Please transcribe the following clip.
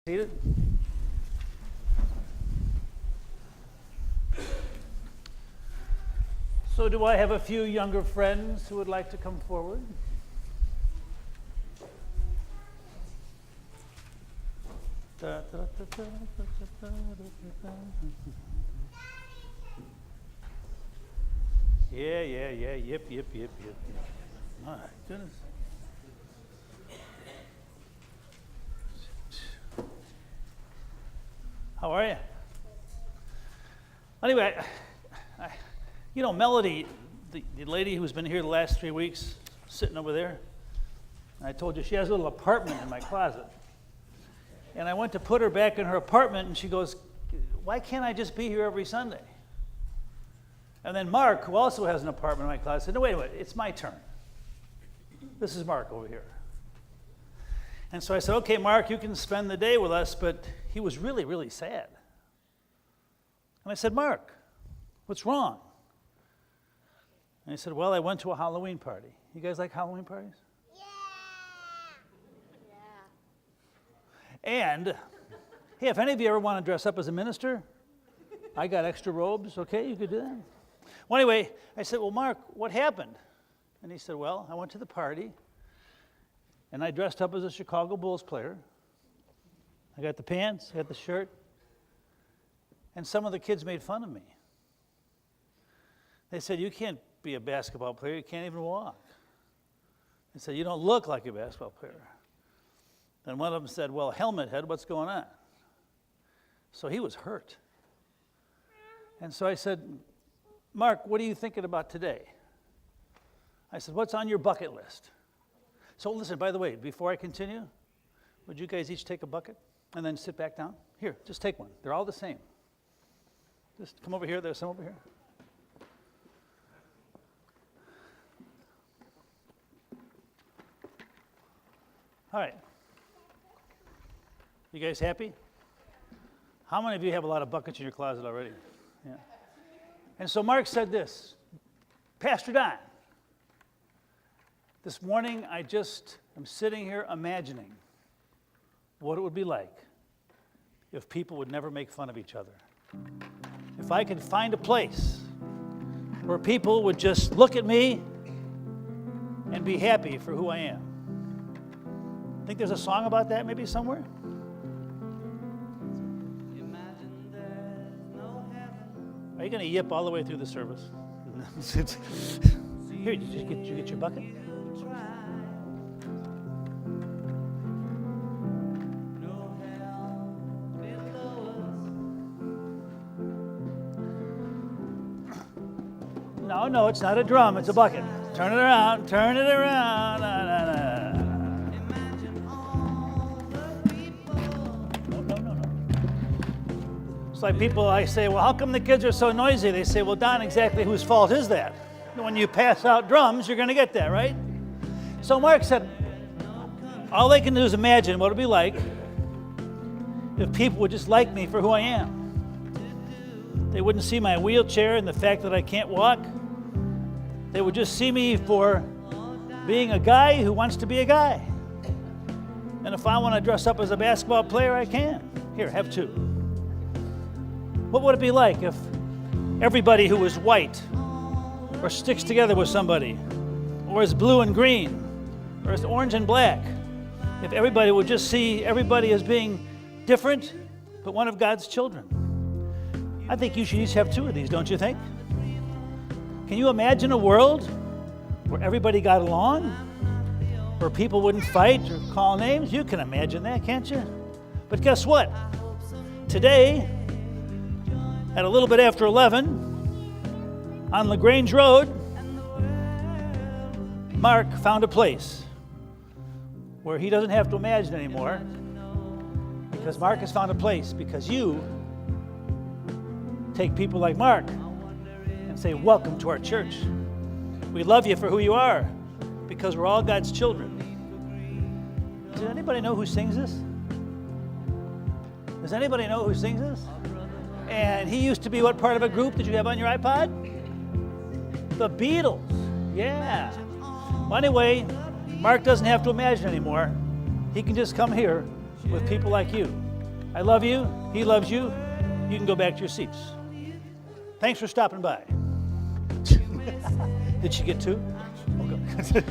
Seated. So do I have a few younger friends who would like to come forward? Yeah, yep. My goodness. How are you? Anyway, Melody, the lady who's been here the last 3 weeks, sitting over there, I told you she has a little apartment in my closet. And I went to put her back in her apartment, and she goes, why can't I just be here every Sunday? And then Mark, who also has an apartment in my closet, said, no, wait a minute, it's my turn. This is Mark over here. And so I said, okay, Mark, you can spend the day with us, but he was really, really sad. And I said, Mark, what's wrong? And he said, well, I went to a Halloween party. You guys like Halloween parties? Yeah. And, hey, if any of you ever want to dress up as a minister, I got extra robes, okay, you could do that. Well, anyway, I said, well, Mark, what happened? And he said, well, I went to the party, and I dressed up as a Chicago Bulls player. I got the pants, I got the shirt, and some of the kids made fun of me. They said, you can't be a basketball player, you can't even walk. They said, you don't look like a basketball player. And one of them said, well, helmet head, what's going on? So he was hurt. And so I said, Mark, what are you thinking about today? I said, what's on your bucket list? So listen, by the way, before I continue, would you guys each take a bucket and then sit back down? Here, just take one. They're all the same. Just come over here. There's some over here. All right. You guys happy? How many of you have a lot of buckets in your closet already? Yeah. And so Mark said this, Pastor Don, this morning I just am sitting here imagining what it would be like if people would never make fun of each other. If I could find a place where people would just look at me and be happy for who I am. Think there's a song about that maybe somewhere? Are you going to yip all the way through the service? Here, did you get your bucket? No, it's not a drum, it's a bucket. Turn it around, turn it around. No. It's like people, I say, well, how come the kids are so noisy? They say, well, Don, exactly whose fault is that? When you pass out drums, you're going to get that, right? So Mark said, all they can do is imagine what it would be like if people would just like me for who I am. They wouldn't see my wheelchair and the fact that I can't walk. They would just see me for being a guy who wants to be a guy. And if I want to dress up as a basketball player, I can. Here, have two. What would it be like if everybody who was white or sticks together with somebody or is blue and green or is orange and black, if everybody would just see everybody as being different but one of God's children? I think you should each have two of these, don't you think? Can you imagine a world where everybody got along? Where people wouldn't fight or call names? You can imagine that, can't you? But guess what? Today, at a little bit after 11, on LaGrange Road, Mark found a place where he doesn't have to imagine anymore, because Mark has found a place because you take people like Mark and say, welcome to our church. We love you for who you are because we're all God's children. Does anybody know who sings this? Does anybody know who sings this? And he used to be what part of a group did you have on your iPod? The Beatles. Yeah. Well, anyway, Mark doesn't have to imagine anymore. He can just come here with people like you. I love you. He loves you. You can go back to your seats. Thanks for stopping by. Did she get two? Okay.